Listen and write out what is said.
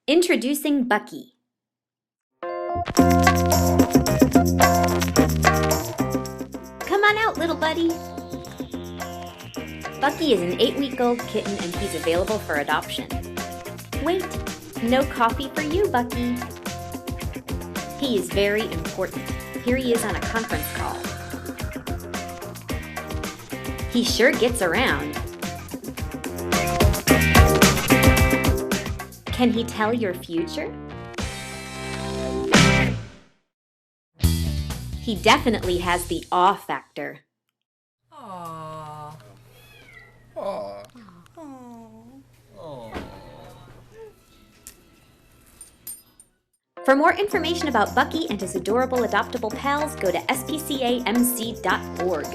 Introducing Bucky. Come on out, little buddy. Bucky is an 8-week-old kitten and he's available for adoption. Wait, no coffee for you, Bucky. He is very important. Here he is on a conference call. He sure gets around. Can he tell your future? He definitely has the awe factor. Aww. Aww. Aww. For more information about Bucky and his adorable adoptable pals, go to spcamc.org.